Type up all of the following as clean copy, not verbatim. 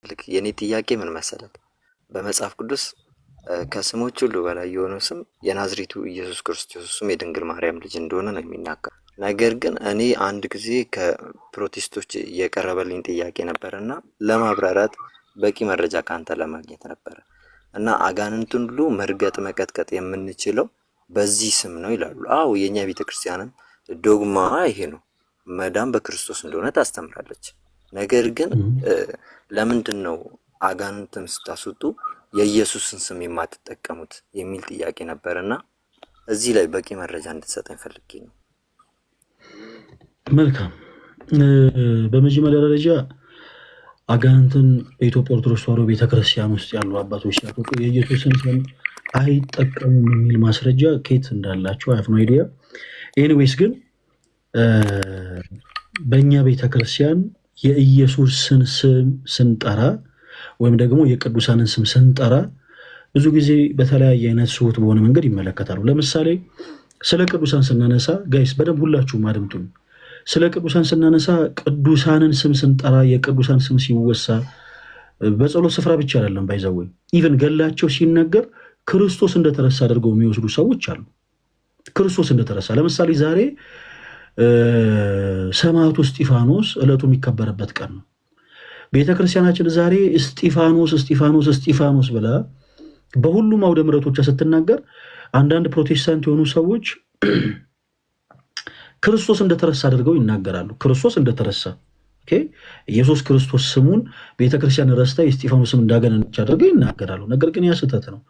ልክ የኔ ጥያቄ ምን መሰለህ? በመጽሐፍ ቅዱስ ከስሞች ሁሉ በላይ የሆነው ስም የናዝሬቱ ኢየሱስ ክርስቶስ ስም የድንግል ማርያም ልጅ እንደሆነ ነው የሚናገር። ነገር ግን እኔ አንድ ጊዜ ከፕሮቴስቶች የቀረበልኝ ጥያቄ ነበረ እና ለማብራራት በቂ መረጃ ከአንተ ለማግኘት ነበረ እና አጋንንቱን ሁሉ መርገጥ መቀጥቀጥ የምንችለው በዚህ ስም ነው ይላሉ። አዎ የእኛ ቤተክርስቲያንም ዶግማ ይሄ ነው፣ መዳን በክርስቶስ እንደሆነ ታስተምራለች። ነገር ግን ለምንድን ነው አጋንንትን ስታስወጡ የኢየሱስን ስም የማትጠቀሙት የሚል ጥያቄ ነበርና እዚህ ላይ በቂ መረጃ እንድትሰጠኝ ፈልጌ ነው። መልካም። በመጀመሪያ ደረጃ አጋንንትን በኢትዮጵያ ኦርቶዶክስ ተዋሕዶ ቤተክርስቲያን ውስጥ ያሉ አባቶች ሲያጠቁ የኢየሱስን ስም አይጠቀሙም የሚል ማስረጃ ከየት እንዳላቸው አይ ሃቭ ኖ አይዲያ። ኤኒዌይስ ግን በእኛ ቤተክርስቲያን የኢየሱስን ስም ስንጠራ ወይም ደግሞ የቅዱሳንን ስም ስንጠራ ብዙ ጊዜ በተለያየ አይነት ስሁት በሆነ መንገድ ይመለከታሉ። ለምሳሌ ስለ ቅዱሳን ስናነሳ ጋይስ በደንብ ሁላችሁም አድምጡን። ስለ ቅዱሳን ስናነሳ ቅዱሳንን ስም ስንጠራ የቅዱሳን ስም ሲወሳ በጸሎት ስፍራ ብቻ አይደለም፣ ባይዘወይ ኢቨን ገላቸው ሲነገር ክርስቶስ እንደተረሳ አድርገው የሚወስዱ ሰዎች አሉ። ክርስቶስ እንደተረሳ ለምሳሌ ዛሬ ሰማዕቱ እስጢፋኖስ ዕለቱ የሚከበርበት ቀን ነው። ቤተክርስቲያናችን ዛሬ እስጢፋኖስ ብላ በሁሉም አውደ ምሕረቶቿ ስትናገር አንዳንድ ፕሮቴስታንት የሆኑ ሰዎች ክርስቶስ እንደተረሳ አድርገው ይናገራሉ። ክርስቶስ እንደተረሳ ኢየሱስ ክርስቶስ ስሙን ቤተክርስቲያን ረስታ የእስጢፋኖስ ስም እንዳገነነች አድርገው ይናገራሉ። ነገር ግን ያ ስህተት ነው።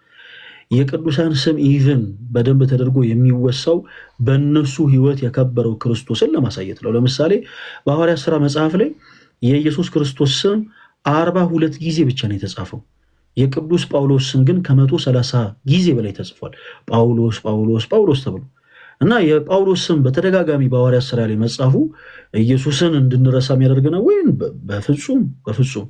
የቅዱሳን ስም ኢቭን በደንብ ተደርጎ የሚወሳው በእነሱ ሕይወት የከበረው ክርስቶስን ለማሳየት ነው። ለምሳሌ በሐዋርያት ሥራ መጽሐፍ ላይ የኢየሱስ ክርስቶስ ስም 42 ጊዜ ብቻ ነው የተጻፈው። የቅዱስ ጳውሎስ ስም ግን ከ130 ጊዜ በላይ ተጽፏል። ጳውሎስ ጳውሎስ ጳውሎስ ተብሎ እና የጳውሎስ ስም በተደጋጋሚ በሐዋርያት ሥራ ላይ መጻፉ ኢየሱስን እንድንረሳ የሚያደርግ ነው ወይ? በፍጹም በፍጹም።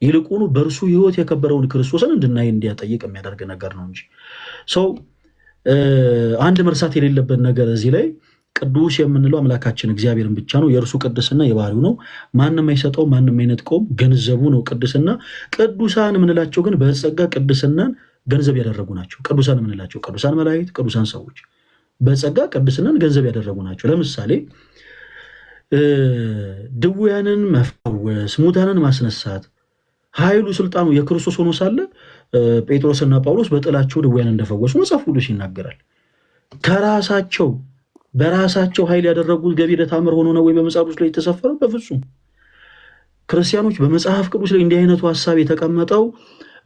ይልቁኑ በእርሱ ሕይወት የከበረውን ክርስቶስን እንድናይ እንዲያጠይቅ የሚያደርግ ነገር ነው እንጂ ሰው አንድ መርሳት የሌለበት ነገር እዚህ ላይ ቅዱስ የምንለው አምላካችን እግዚአብሔርን ብቻ ነው። የእርሱ ቅድስና የባህሪው ነው። ማንም አይሰጠው፣ ማንም አይነጥቀውም። ገንዘቡ ነው ቅድስና። ቅዱሳን የምንላቸው ግን በጸጋ ቅድስናን ገንዘብ ያደረጉ ናቸው። ቅዱሳን የምንላቸው ቅዱሳን መላእክት፣ ቅዱሳን ሰዎች በጸጋ ቅድስናን ገንዘብ ያደረጉ ናቸው። ለምሳሌ ድውያንን መፈወስ፣ ሙታንን ማስነሳት ኃይሉ ስልጣኑ የክርስቶስ ሆኖ ሳለ ጴጥሮስና ጳውሎስ በጥላቸው ድውያን እንደፈወሱ መጽሐፍ ቅዱስ ይናገራል። ከራሳቸው በራሳቸው ኃይል ያደረጉት ገቢረ ተአምር ሆኖ ነው ወይ በመጽሐፍ ቅዱስ ላይ የተሰፈረው? በፍጹም። ክርስቲያኖች በመጽሐፍ ቅዱስ ላይ እንዲህ አይነቱ ሐሳብ የተቀመጠው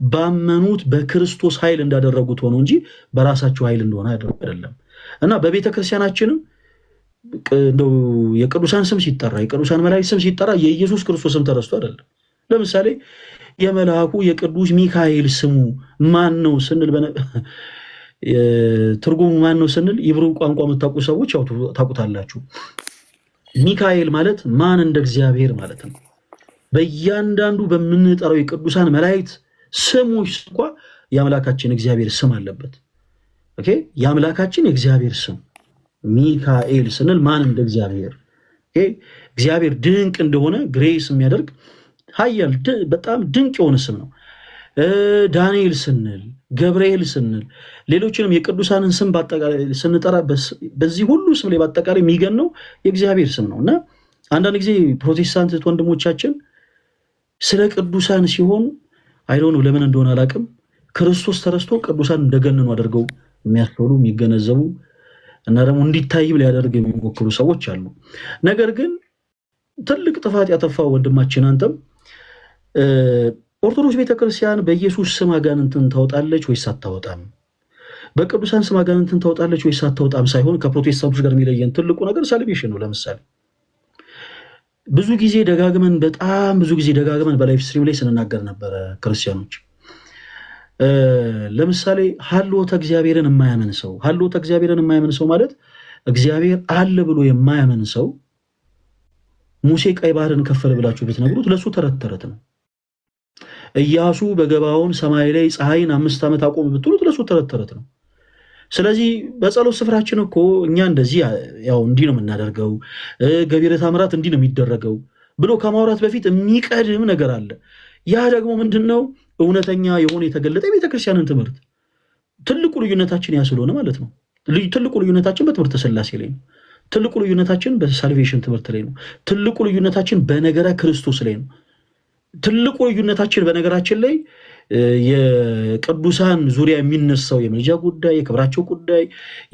ባመኑት በክርስቶስ ኃይል እንዳደረጉት ሆኖ እንጂ በራሳቸው ኃይል እንደሆነ አይደለም። እና በቤተ ክርስቲያናችንም እንደው የቅዱሳን ስም ሲጠራ የቅዱሳን መላእክት ስም ሲጠራ የኢየሱስ ክርስቶስ ስም ተረስቶ አይደለም። ለምሳሌ የመልአኩ የቅዱስ ሚካኤል ስሙ ማን ነው ስንል ትርጉሙ ማን ነው ስንል ይብሩ ቋንቋ የምታውቁ ሰዎች ታውቁታላችሁ። ሚካኤል ማለት ማን እንደ እግዚአብሔር ማለት ነው። በእያንዳንዱ በምንጠራው የቅዱሳን መላእክት ስሞች እንኳ የአምላካችን እግዚአብሔር ስም አለበት። ኦኬ፣ የአምላካችን የእግዚአብሔር ስም ሚካኤል ስንል ማን እንደ እግዚአብሔር፣ እግዚአብሔር ድንቅ እንደሆነ ግሬስ የሚያደርግ ኃያል በጣም ድንቅ የሆነ ስም ነው። ዳንኤል ስንል ገብርኤል ስንል ሌሎችንም የቅዱሳንን ስም በአጠቃላይ ስንጠራ በዚህ ሁሉ ስም ላይ በአጠቃላይ የሚገነው የእግዚአብሔር ስም ነው። እና አንዳንድ ጊዜ ፕሮቴስታንት ወንድሞቻችን ስለ ቅዱሳን ሲሆን አይዶኑ ለምን እንደሆነ አላውቅም፣ ክርስቶስ ተረስቶ ቅዱሳን እንደገነኑ አድርገው የሚያስተውሉ የሚገነዘቡ እና ደግሞ እንዲታይም ሊያደርግ የሚሞክሩ ሰዎች አሉ። ነገር ግን ትልቅ ጥፋት ያጠፋው ወንድማችን አንተም ኦርቶዶክስ ቤተክርስቲያን በኢየሱስ ስም አጋንንትን ታወጣለች ወይስ አታወጣም? በቅዱሳን ስም አጋንንትን ታወጣለች ወይስ አታወጣም ሳይሆን ከፕሮቴስታንቶች ጋር የሚለየን ትልቁ ነገር ሳልቬሽን ነው። ለምሳሌ በጣም ብዙ ጊዜ ደጋግመን በላይፍ ስትሪም ላይ ስንናገር ነበረ ክርስቲያኖች። ለምሳሌ ሀልዎተ እግዚአብሔርን የማያምን ሰው ማለት እግዚአብሔር አለ ብሎ የማያምን ሰው ሙሴ ቀይ ባህርን ከፈለ ብላችሁ ብትነግሩት ለሱ ተረት ነው። ኢያሱ በገባውን ሰማይ ላይ ፀሐይን 5 ዓመት አቆም ብትሉት ለሱ ተረት ነው። ስለዚህ በጸሎት ስፍራችን እኮ እኛ እንደዚህ ያው እንዲህ ነው የምናደርገው፣ ገቢረ ተአምራት እንዲህ ነው የሚደረገው ብሎ ከማውራት በፊት የሚቀድም ነገር አለ። ያ ደግሞ ምንድነው እውነተኛ የሆነ የተገለጠ የቤተክርስቲያንን ትምህርት ትልቁ ልዩነታችን ያ ስለሆነ ማለት ነው። ትልቁ ልዩነታችን በትምህርተ ሥላሴ ላይ ነው። ትልቁ ልዩነታችን በሳልቬሽን ትምህርት ላይ ነው። ትልቁ ልዩነታችን በነገረ ክርስቶስ ላይ ነው። ትልቁ ልዩነታችን በነገራችን ላይ የቅዱሳን ዙሪያ የሚነሳው የምልጃ ጉዳይ፣ የክብራቸው ጉዳይ፣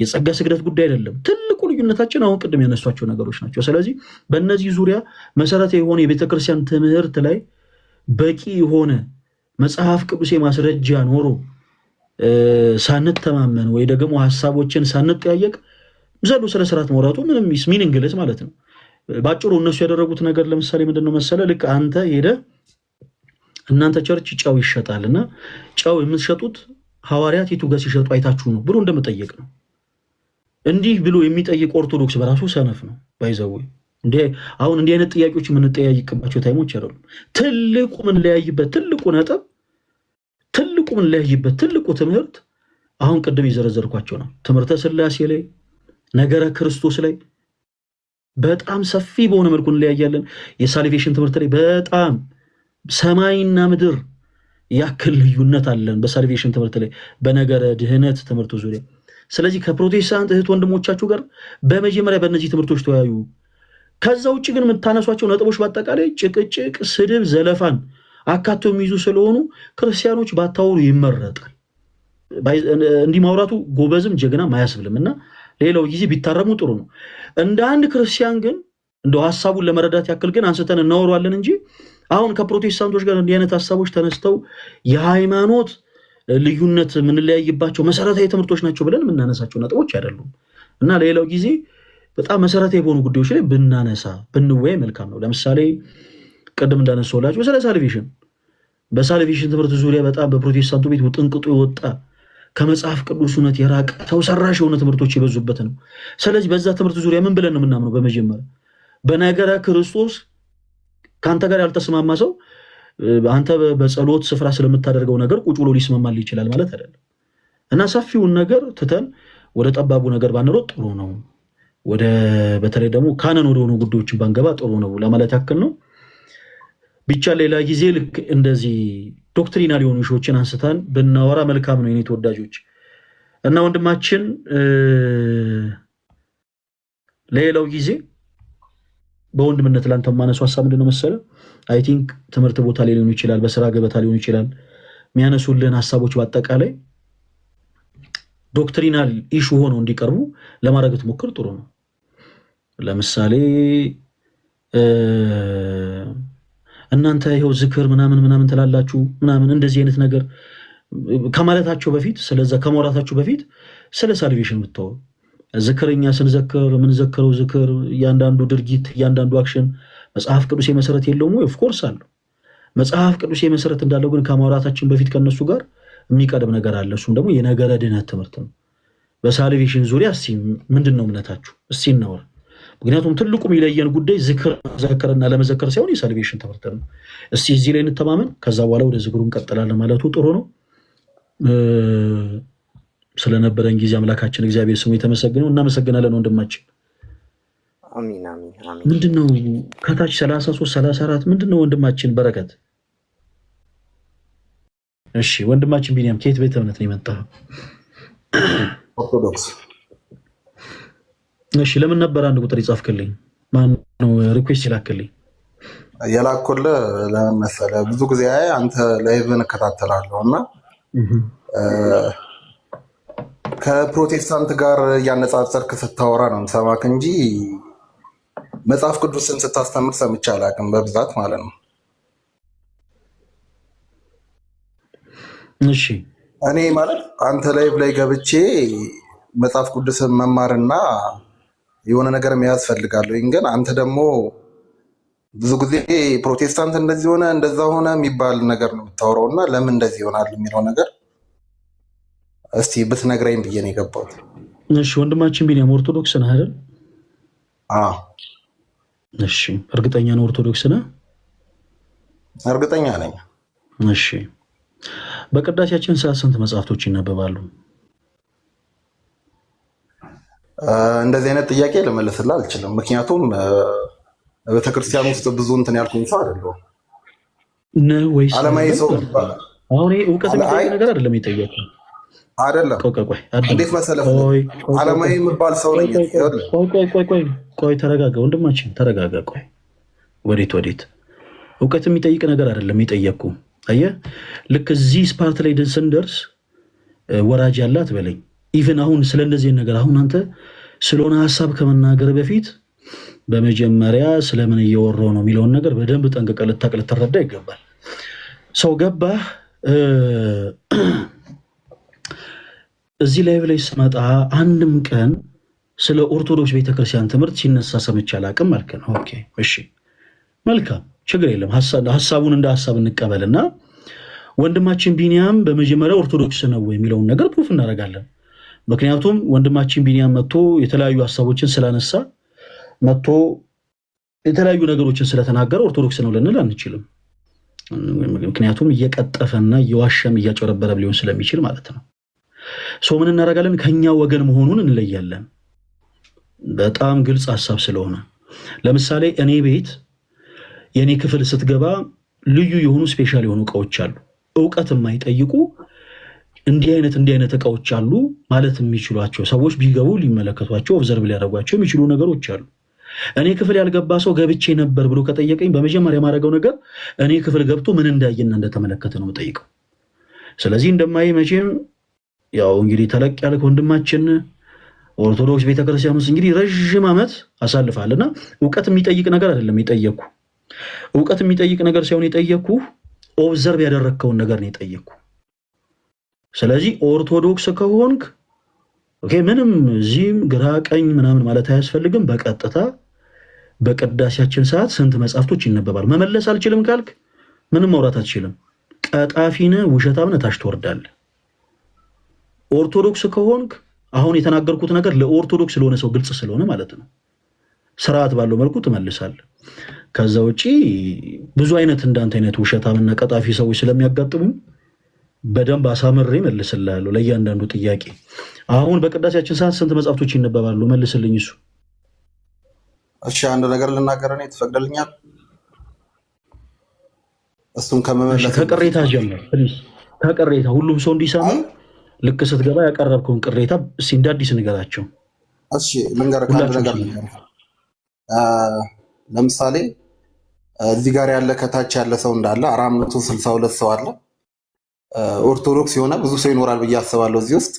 የጸጋ ስግደት ጉዳይ አይደለም። ትልቁ ልዩነታችን አሁን ቅድም ያነሷቸው ነገሮች ናቸው። ስለዚህ በእነዚህ ዙሪያ መሰረታዊ የሆነ የቤተክርስቲያን ትምህርት ላይ በቂ የሆነ መጽሐፍ ቅዱስ ማስረጃ ኖሮ ሳንተማመን ወይ ደግሞ ሀሳቦችን ሳንጠያየቅ ዘሎ ስለ ስርዓት ማውራቱ ምንም ሚኒንግለስ ማለት ነው። ባጭሩ እነሱ ያደረጉት ነገር ለምሳሌ ምንድነው መሰለ፣ ልክ አንተ ሄደ እናንተ ቸርች ጨው ይሸጣልና ጨው የምትሸጡት ሐዋርያት የቱ ጋር ሲሸጡ አይታችሁ ነው ብሎ እንደመጠየቅ ነው። እንዲህ ብሎ የሚጠይቅ ኦርቶዶክስ በራሱ ሰነፍ ነው። ባይዘው አሁን እንዲህ አይነት ጥያቄዎች የምንጠያይቅባቸው ታይሞች አይደሉም። ትልቁ የምንለያይበት ትልቁ ነጥብ፣ ትልቁ የምንለያይበት ትልቁ ትምህርት አሁን ቅድም የዘረዘርኳቸው ነው። ትምህርተ ሥላሴ ላይ፣ ነገረ ክርስቶስ ላይ በጣም ሰፊ በሆነ መልኩ እንለያያለን። የሳልቬሽን ትምህርት ላይ በጣም ሰማይና ምድር ያክል ልዩነት አለን በሳልቬሽን ትምህርት ላይ፣ በነገረ ድህነት ትምህርቱ ዙሪያ። ስለዚህ ከፕሮቴስታንት እህት ወንድሞቻችሁ ጋር በመጀመሪያ በእነዚህ ትምህርቶች ተወያዩ። ከዛ ውጭ ግን የምታነሷቸው ነጥቦች በአጠቃላይ ጭቅጭቅ፣ ስድብ፣ ዘለፋን አካተው የሚይዙ ስለሆኑ ክርስቲያኖች ባታወሩ ይመረጣል። እንዲህ ማውራቱ ጎበዝም ጀግናም አያስብልም እና ሌላው ጊዜ ቢታረሙ ጥሩ ነው። እንደ አንድ ክርስቲያን ግን እንደው ሀሳቡን ለመረዳት ያክል ግን አንስተን እናወራለን እንጂ አሁን ከፕሮቴስታንቶች ጋር እንዲህ አይነት ሀሳቦች ተነስተው የሃይማኖት ልዩነት የምንለያይባቸው መሰረታዊ ትምህርቶች ናቸው ብለን የምናነሳቸው ነጥቦች አይደሉም እና ሌላው ጊዜ በጣም መሰረታዊ የሆኑ ጉዳዮች ላይ ብናነሳ ብንወያይ መልካም ነው። ለምሳሌ ቅድም እንዳነሳሁላችሁ ስለ ሳልቬሽን፣ በሳልቬሽን ትምህርት ዙሪያ በጣም በፕሮቴስታንቱ ቤት ውጥንቅጡ የወጣ ከመጽሐፍ ቅዱስ እውነት የራቀ ሰው ሰራሽ የሆነ ትምህርቶች የበዙበት ነው። ስለዚህ በዛ ትምህርት ዙሪያ ምን ብለን ነው የምናምነው? በመጀመሪያ በነገረ ክርስቶስ ከአንተ ጋር ያልተስማማ ሰው አንተ በጸሎት ስፍራ ስለምታደርገው ነገር ቁጭ ብሎ ሊስማማል ይችላል ማለት አይደለም እና ሰፊውን ነገር ትተን ወደ ጠባቡ ነገር ባንሮጥ ጥሩ ነው። በተለይ ደግሞ ካነን ወደሆኑ ጉዳዮችን ባንገባ ጥሩ ነው ለማለት ያክል ነው። ብቻ ሌላ ጊዜ ልክ እንደዚህ ዶክትሪናል የሆኑ ሾችን አንስተን ብናወራ መልካም ነው የኔ ተወዳጆች እና ወንድማችን። ሌላው ጊዜ በወንድምነት ላንተ ማነሱ ሐሳብ ምንድነው መሰለ፣ አይ ቲንክ ትምህርት ቦታ ላይ ሊሆን ይችላል፣ በስራ ገበታ ሊሆን ይችላል፣ የሚያነሱልን ሐሳቦች በአጠቃላይ ዶክትሪናል ኢሹ ሆነው እንዲቀርቡ ለማድረግ ትሞክር ጥሩ ነው። ለምሳሌ እናንተ ይሄው ዝክር ምናምን ትላላችሁ ምናምን እንደዚህ አይነት ነገር ከማለታቸው በፊት ስለዛ ከማውራታቸው በፊት ስለ ሳልቬሽን ብታወሩ፣ ዝክርኛ ስንዘክር የምንዘክረው ዝክር እያንዳንዱ ድርጊት እያንዳንዱ አክሽን መጽሐፍ ቅዱስ መሰረት የለውም ወይ? ኦፍኮርስ አለው። መጽሐፍ ቅዱስ መሰረት እንዳለው ግን ከማውራታችን በፊት ከነሱ ጋር የሚቀድም ነገር አለ። እሱም ደግሞ የነገረ ድነት ትምህርት ነው። በሳልቬሽን ዙሪያ እስቲ ምንድነው እምነታችሁ? እስቲ እናወራ። ምክንያቱም ትልቁ የሚለየን ጉዳይ ዝክር መዘከርና ለመዘከር ሳይሆን የሳልቬሽን ትምህርት ነው። እስቲ እዚህ ላይ እንተማመን፣ ከዛ በኋላ ወደ ዝክሩ እንቀጥላለን ማለቱ ጥሩ ነው። ስለነበረን ጊዜ አምላካችን እግዚአብሔር ስሙ የተመሰገነው። እናመሰግናለን ወንድማችን። አሚን አሚን አሚን። ምንድነው ከታች 33 34 ምንድነው ወንድማችን በረከት? እሺ ወንድማችን ቢኒያም ከየት ቤተ እምነት ነው የመጣው? ኦርቶዶክስ። እሺ ለምን ነበር አንድ ቁጥር ይጻፍክልኝ? ማን ነው ሪኩዌስት ይላክልኝ? የላኩልህ ለምን መሰለህ? ብዙ ጊዜ አንተ ላይቭን እከታተላለሁ እና ከፕሮቴስታንት ጋር እያነጻጸርክ ስታወራ ነው የምሰማክ እንጂ መጽሐፍ ቅዱስን ስታስተምር ሰምቼ አላውቅም፣ በብዛት ማለት ነው። እሺ እኔ ማለት አንተ ላይቭ ላይ ገብቼ መጽሐፍ ቅዱስን መማርና የሆነ ነገር መያዝ ፈልጋለሁ። ግን አንተ ደግሞ ብዙ ጊዜ ፕሮቴስታንት እንደዚህ ሆነ እንደዛ ሆነ የሚባል ነገር ነው የምታወራው እና ለምን እንደዚህ ይሆናል የሚለው ነገር እስቲ ብትነግረኝ ብዬ ነው የገባሁት። እሺ ወንድማችን ቢኒያም ኦርቶዶክስ ነህ አይደል? አዎ። እሺ እርግጠኛ ነው ኦርቶዶክስ ነህ? እርግጠኛ ነኝ። እሺ በቅዳሴያችን ሰዓት ስንት መጽሐፍቶች ይነበባሉ? እንደዚህ አይነት ጥያቄ ልመልስልህ አልችልም። ምክንያቱም ቤተክርስቲያን ውስጥ ብዙ እንትን ያልኩኝ ሰው አይደለሁም። ነው ወይስ ዓለማዊ ሰው አሁን እውቀት የሚጠይቅ ነገር አይደለም የጠየቀው አይደለም። እንዴት መሰለህ ዓለማዊ የሚባል ሰው ነው። ቆይ ተረጋጋ ወንድማችን ተረጋጋ። ቆይ ወዴት እውቀት የሚጠይቅ ነገር አይደለም የጠየቅኩ። አየህ ልክ እዚህ ስፓርት ላይ ስንደርስ ወራጅ ያላት በለኝ። ኢቭን አሁን ስለነዚህ ነገር አሁን አንተ ስለሆነ ሀሳብ ከመናገር በፊት በመጀመሪያ ስለምን እየወራው ነው የሚለውን ነገር በደንብ ጠንቅቀህ ልታውቅ ልትረዳ ይገባል። ሰው ገባህ እዚህ ላይ ስመጣ አንድም ቀን ስለ ኦርቶዶክስ ቤተክርስቲያን ትምህርት ሲነሳ ሰምቼ አላውቅም አልከን። ኦኬ እሺ መልካም ችግር የለም። ሀሳቡን እንደ ሀሳብ እንቀበልና ወንድማችን ቢኒያም በመጀመሪያ ኦርቶዶክስ ነው የሚለውን ነገር ፕሩፍ እናደርጋለን። ምክንያቱም ወንድማችን ቢኒያም መጥቶ የተለያዩ ሀሳቦችን ስላነሳ መጥቶ የተለያዩ ነገሮችን ስለተናገረ ኦርቶዶክስ ነው ልንል አንችልም። ምክንያቱም እየቀጠፈና እየዋሸም እያጨረበረ ሊሆን ስለሚችል ማለት ነው። ሰው ምን እናደርጋለን? ከኛ ወገን መሆኑን እንለያለን። በጣም ግልጽ ሀሳብ ስለሆነ ለምሳሌ እኔ ቤት የኔ ክፍል ስትገባ ልዩ የሆኑ ስፔሻል የሆኑ እቃዎች አሉ። እውቀት የማይጠይቁ እንዲህ አይነት እቃዎች አሉ ማለት የሚችሏቸው ሰዎች ቢገቡ ሊመለከቷቸው ኦብዘርቭ ሊያደርጓቸው የሚችሉ ነገሮች አሉ። እኔ ክፍል ያልገባ ሰው ገብቼ ነበር ብሎ ከጠየቀኝ በመጀመሪያ የማደርገው ነገር እኔ ክፍል ገብቶ ምን እንዳየና እንደተመለከተ ነው የምጠይቀው። ስለዚህ እንደማይ መቼም ያው እንግዲህ ተለቅ ያለ ወንድማችን ኦርቶዶክስ ቤተክርስቲያን ውስጥ እንግዲህ ረጅም ዓመት አሳልፋልና እውቀት የሚጠይቅ ነገር አይደለም የጠየቅኩ። እውቀት የሚጠይቅ ነገር ሳይሆን የጠየቅኩ ኦብዘርቭ ያደረግከውን ነገር ነው የጠየቅኩ። ስለዚህ ኦርቶዶክስ ከሆንክ ኦኬ ምንም እዚህም ግራ ቀኝ ምናምን ማለት አያስፈልግም። በቀጥታ በቅዳሴያችን ሰዓት ስንት መጽሐፍቶች ይነበባል? መመለስ አልችልም ካልክ ምንም ማውራት አትችልም። ቀጣፊነ ውሸታምነ ታች ትወርዳለህ። ኦርቶዶክስ ከሆንክ አሁን የተናገርኩት ነገር ለኦርቶዶክስ ስለሆነ ሰው ግልጽ ስለሆነ ማለት ነው ስርዓት ባለው መልኩ ትመልሳለህ። ከዛ ውጪ ብዙ አይነት እንዳንተ አይነት ውሸታምና ቀጣፊ ሰዎች ስለሚያጋጥሙ በደንብ አሳምሬ መልስልሃለሁ ለእያንዳንዱ ጥያቄ። አሁን በቅዳሴያችን ሰዓት ስንት መጽሐፍቶች ይነበባሉ? መልስልኝ እሱ። እሺ አንድ ነገር ልናገር እኔ ትፈቅድልኛል? እሱን ከመመለስ ከቅሬታ ጀምር ፕሊዝ። ከቅሬታ ሁሉም ሰው እንዲሰማ ልክ ስትገባ ያቀረብከውን ቅሬታ እስኪ እንደ አዲስ ንገራቸው። እሺ ልንገርህ አንድ ነገር ልንገርህ። ለምሳሌ እዚህ ጋር ያለ ከታች ያለ ሰው እንዳለ 462 ሰው አለ። ኦርቶዶክስ የሆነ ብዙ ሰው ይኖራል ብዬ አስባለሁ እዚህ ውስጥ።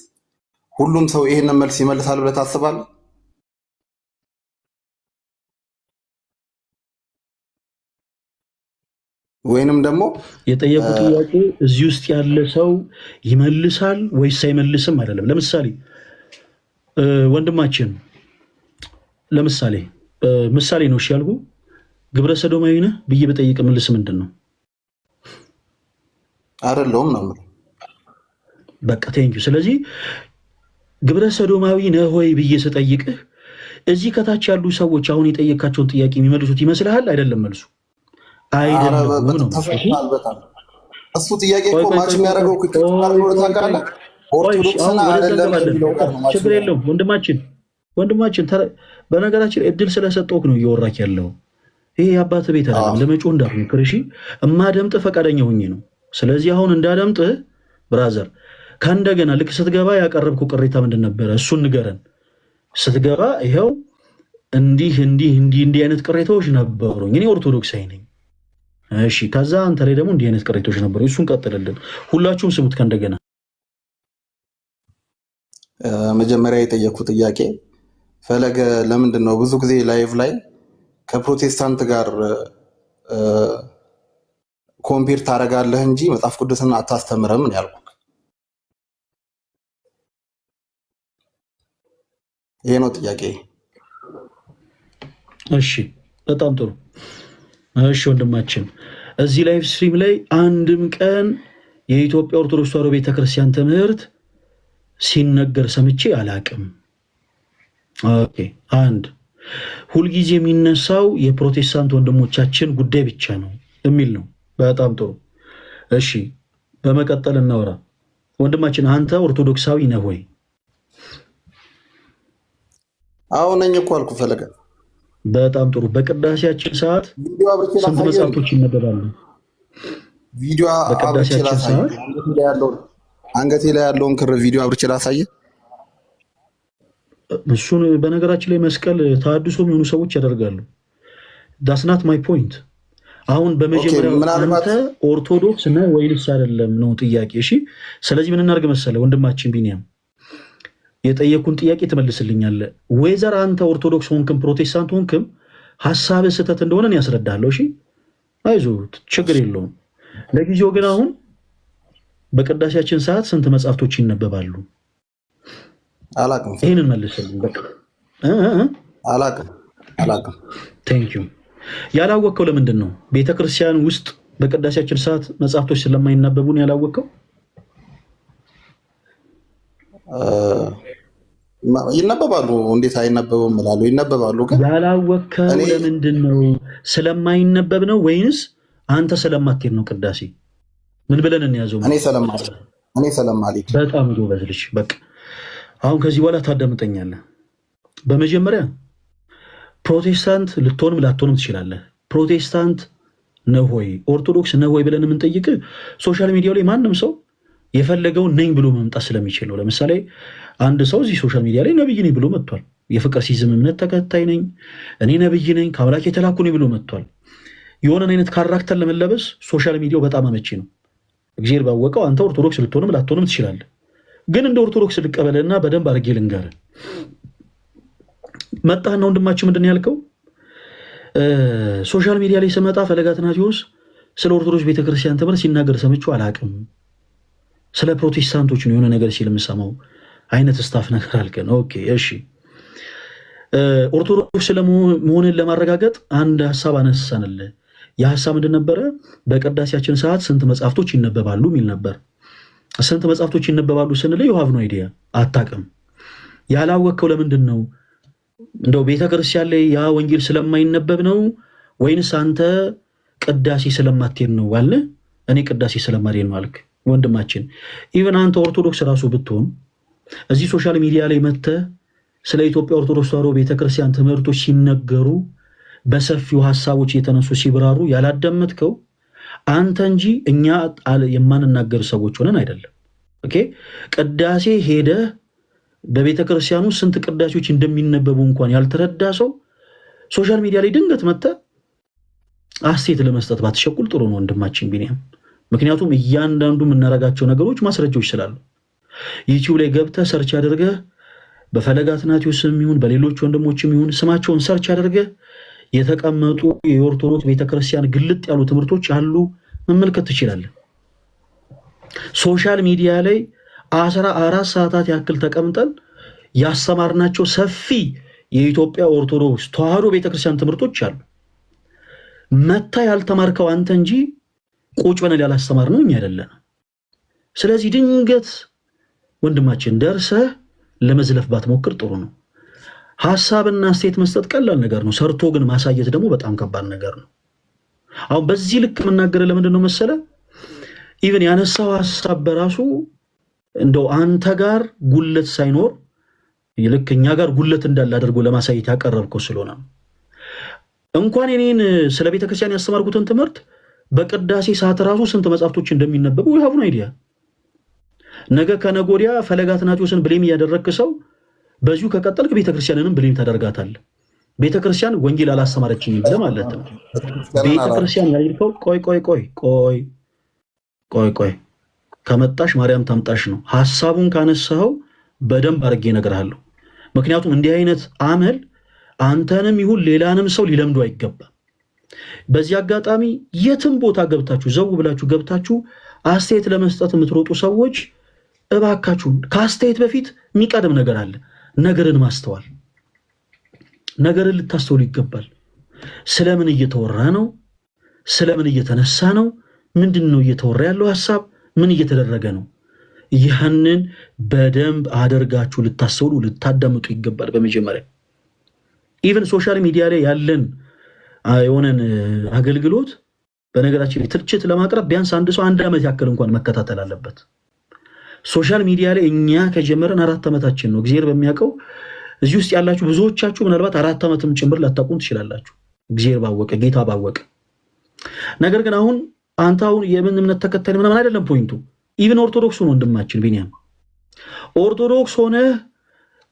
ሁሉም ሰው ይሄንን መልስ ይመልሳል ብለህ ታስባለህ? ወይንም ደግሞ የጠየቁት ጥያቄ እዚህ ውስጥ ያለ ሰው ይመልሳል ወይስ አይመልስም አይደለም። ለምሳሌ ወንድማችን ለምሳሌ ምሳሌ ነው እሺ ያልኩህ ግብረ ሰዶማዊ ነህ ብዬ በጠይቅ መልስ ምንድን ነው? አይደለሁም ነው። በቃ ቴንኪው። ስለዚህ ግብረ ሰዶማዊ ነህ ወይ ብዬ ስጠይቅህ እዚህ ከታች ያሉ ሰዎች አሁን የጠየካቸውን ጥያቄ የሚመልሱት ይመስልሃል? አይደለም መልሱ አይደለም ነው። እሱ ጥያቄ እኮ ማች የሚያደርገው ችግር የለውም ወንድማችን በነገራችን እድል ስለሰጠውክ ነው እየወራክ ያለው። ይሄ የአባት ቤት አይደለም። ለመጮህ እንዳትሞክር እሺ። እማደምጥህ ፈቃደኛ ሆኜ ነው። ስለዚህ አሁን እንዳደምጥህ ብራዘር ከእንደገና ልክ ስትገባ ያቀረብከው ቅሬታ ምንድን ነበረ? እሱን ንገረን። ስትገባ ይኸው እንዲህ አይነት ቅሬታዎች ነበሩኝ፣ እኔ ኦርቶዶክሳዊ ነኝ። እሺ ከዛ አንተ ላይ ደግሞ እንዲህ አይነት ቅሬታዎች ነበሩ። እሱን ቀጥልልን። ሁላችሁም ስሙት ከእንደገና። መጀመሪያ የጠየኩት ጥያቄ ፈለገ ለምንድን ነው ብዙ ጊዜ ላይቭ ላይ ከፕሮቴስታንት ጋር ኮምፔር ታደርጋለህ እንጂ መጽሐፍ ቅዱስን አታስተምረም ነው ያልኩት። ይሄ ነው ጥያቄ። እሺ በጣም ጥሩ። እሺ ወንድማችን እዚህ ላይቭ ስትሪም ላይ አንድም ቀን የኢትዮጵያ ኦርቶዶክስ ተዋሕዶ ቤተክርስቲያን ትምህርት ሲነገር ሰምቼ አላቅም። ኦኬ አንድ ሁልጊዜ የሚነሳው የፕሮቴስታንት ወንድሞቻችን ጉዳይ ብቻ ነው የሚል ነው። በጣም ጥሩ። እሺ በመቀጠል እናወራ። ወንድማችን አንተ ኦርቶዶክሳዊ ነህ ወይ? አሁን ነኝ እኮ አልኩ ፈለገ። በጣም ጥሩ። በቅዳሴያችን ሰዓት ስንት መጽሐፍቶች ይነበባሉ? ቪዲዮ አብርቼ ላሳይ። አንገቴ ላይ ያለውን ክር ቪዲዮ አብርቼ ላሳይ። እሱን በነገራችን ላይ መስቀል ተሐድሶ የሚሆኑ ሰዎች ያደርጋሉ። ዳስናት ማይ ፖይንት። አሁን በመጀመሪያው አንተ ኦርቶዶክስ ነህ ወይስ አይደለም ነው ጥያቄ። እሺ፣ ስለዚህ ምን እናድርግ መሰለህ ወንድማችን ቢኒያም፣ የጠየኩን ጥያቄ ትመልስልኛለህ። ወይዘር አንተ ኦርቶዶክስ ሆንክም ፕሮቴስታንት ሆንክም ሀሳብህ ስህተት እንደሆነ እኔ ያስረዳለሁ። እሺ፣ አይዞህ ችግር የለውም። ለጊዜው ግን አሁን በቅዳሴያችን ሰዓት ስንት መጽሐፍቶች ይነበባሉ? አላቅም። ይህንን መልስልኝ በቃ። አላቅም። ቴንክ ዩ። ያላወቅከው ለምንድን ነው? ቤተክርስቲያን ውስጥ በቅዳሴያችን ሰዓት መጽሐፍቶች ስለማይነበቡን ያላወቅከው? ይነበባሉ። እንዴት አይነበቡም እላለሁ። ይነበባሉ። ግን ያላወቅከው ለምንድን ነው? ስለማይነበብ ነው ወይንስ አንተ ስለማትሄድ ነው? ቅዳሴ ምን ብለን እንያዘው? እኔ ስለማልሄድ። በጣም ጎበዝ ልጅ። በቃ አሁን ከዚህ በኋላ ታዳምጠኛለህ። በመጀመሪያ ፕሮቴስታንት ልትሆንም ላትሆንም ትችላለህ። ፕሮቴስታንት ነህ ወይ ኦርቶዶክስ ነህ ወይ ብለን የምንጠይቅ ሶሻል ሚዲያው ላይ ማንም ሰው የፈለገውን ነኝ ብሎ መምጣት ስለሚችል ነው። ለምሳሌ አንድ ሰው እዚህ ሶሻል ሚዲያ ላይ ነብይ ነኝ ብሎ መጥቷል። የፍቅር ሲዝም እምነት ተከታይ ነኝ፣ እኔ ነብይ ነኝ፣ ከአምላክ የተላኩ ነኝ ብሎ መጥቷል። የሆነን አይነት ካራክተር ለመለበስ ሶሻል ሚዲያው በጣም አመቺ ነው። እግዚአብሔር ባወቀው አንተ ኦርቶዶክስ ልትሆንም ላትሆንም ትችላለህ። ግን እንደ ኦርቶዶክስ ልቀበልና በደንብ አድርጌ ልንገርህ። መጣህና ወንድማችን ምንድን ያልከው? ሶሻል ሚዲያ ላይ ስመጣ ፈለገ አትናቴዎስ ስለ ኦርቶዶክስ ቤተክርስቲያን ትምህርት ሲናገር ሰምቼው አላቅም፣ ስለ ፕሮቴስታንቶች ነው የሆነ ነገር ሲል የምሰማው አይነት ስታፍ ነገር አልከን። ኦኬ እሺ፣ ኦርቶዶክስ ስለመሆንን ለማረጋገጥ አንድ ሀሳብ አነሳንልህ። የሀሳብ ምንድን ነበረ? በቅዳሴያችን ሰዓት ስንት መጽሐፍቶች ይነበባሉ የሚል ነበር። ስንት መጽሐፍቶች ይነበባሉ ስንል ዩ ሃቭ ኖ አይዲያ፣ አታውቅም። ያላወቅከው ለምንድን ነው? እንደው ቤተክርስቲያን ላይ ያ ወንጌል ስለማይነበብ ነው ወይንስ አንተ ቅዳሴ ስለማትሄድ ነው አለ። እኔ ቅዳሴ ስለማልሄድ ነው አልክ። ወንድማችን ኢቨን አንተ ኦርቶዶክስ ራሱ ብትሆን እዚህ ሶሻል ሚዲያ ላይ መጥተህ ስለ ኢትዮጵያ ኦርቶዶክስ ተዋሕዶ ቤተክርስቲያን ትምህርቶች ሲነገሩ በሰፊው ሀሳቦች የተነሱ ሲብራሩ ያላዳመጥከው አንተ እንጂ እኛ የማንናገር ሰዎች ሆነን አይደለም። ኦኬ፣ ቅዳሴ ሄደህ በቤተክርስቲያኑ ስንት ቅዳሴዎች እንደሚነበቡ እንኳን ያልተረዳ ሰው ሶሻል ሚዲያ ላይ ድንገት መጥተህ አስተያየት ለመስጠት ባትሸኩል ጥሩ ነው ወንድማችን ቢኒያም። ምክንያቱም እያንዳንዱ የምናረጋቸው ነገሮች ማስረጃዎች ስላሉ ዩቲዩብ ላይ ገብተህ ሰርች አድርገህ በፈለገ አትናቴዎስም ይሁን በሌሎች ወንድሞችም ይሁን ስማቸውን ሰርች አድርገህ የተቀመጡ የኦርቶዶክስ ቤተክርስቲያን ግልጥ ያሉ ትምህርቶች አሉ መመልከት ትችላለህ። ሶሻል ሚዲያ ላይ 14 ሰዓታት ያክል ተቀምጠን ያስተማርናቸው ሰፊ የኢትዮጵያ ኦርቶዶክስ ተዋሕዶ ቤተክርስቲያን ትምህርቶች አሉ። መታ ያልተማርከው አንተ እንጂ ቁጭ ብለን ያላስተማርነው እኛ አይደለም። ስለዚህ ድንገት ወንድማችን ደርሰህ ለመዝለፍ ባትሞክር ጥሩ ነው። ሐሳብና አስተያየት መስጠት ቀላል ነገር ነው። ሰርቶ ግን ማሳየት ደግሞ በጣም ከባድ ነገር ነው። አሁን በዚህ ልክ የምናገርህ ለምንድን ነው መሰለ? ኢቭን ያነሳው ሐሳብ በራሱ እንደው አንተ ጋር ጉለት ሳይኖር ልክ እኛ ጋር ጉለት እንዳለ አድርጎ ለማሳየት ያቀረብከው ስለሆነ እንኳን እኔን ስለ ቤተክርስቲያን ያስተማርኩትን ትምህርት በቅዳሴ ሰዓት ራሱ ስንት መጽሐፍቶች እንደሚነበቡ ይሃቡን አይዲያ። ነገ ከነገ ወዲያ ፈለገ አትናቴዎስን ብሌም እያደረግክ ሰው በዚሁ ከቀጠልክ ቤተክርስቲያንንም ብሌም ታደርጋታለህ። ቤተክርስቲያን ወንጌል አላስተማረችኝም ብለህ ማለት ነው። ቤተክርስቲያን ያልከው ቆይ ከመጣሽ ማርያም ታምጣሽ ነው። ሐሳቡን ካነሳኸው በደንብ አድርጌ እነግርሃለሁ። ምክንያቱም እንዲህ አይነት አመል አንተንም ይሁን ሌላንም ሰው ሊለምዱ አይገባም። በዚህ አጋጣሚ የትም ቦታ ገብታችሁ ዘው ብላችሁ ገብታችሁ አስተያየት ለመስጠት የምትሮጡ ሰዎች እባካችሁን ከአስተያየት በፊት የሚቀድም ነገር አለ። ነገርን ማስተዋል፣ ነገርን ልታስተውሉ ይገባል። ስለምን እየተወራ ነው? ስለምን እየተነሳ ነው? ምንድን ነው እየተወራ ያለው ሐሳብ? ምን እየተደረገ ነው? ያንን በደንብ አደርጋችሁ ልታስተውሉ ልታዳምጡ ይገባል። በመጀመሪያ ኢቨን ሶሻል ሚዲያ ላይ ያለን የሆነን አገልግሎት በነገራችን ላይ ትችት ለማቅረብ ቢያንስ አንድ ሰው 1 ዓመት ያክል እንኳን መከታተል አለበት። ሶሻል ሚዲያ ላይ እኛ ከጀመረን 4 ዓመታችን ነው። እግዚአብሔር በሚያውቀው እዚህ ውስጥ ያላችሁ ብዙዎቻችሁ ምናልባት 4 ዓመትም ጭምር ላታቁም ትችላላችሁ። እግዚአብሔር ባወቀ ጌታ ባወቀ። ነገር ግን አሁን አንተ አሁን የምን እምነት ተከታይ ምናምን አይደለም ፖይንቱ። ኢቭን ኦርቶዶክስ ሆኖ ወንድማችን ቢኒያም ኦርቶዶክስ ሆነ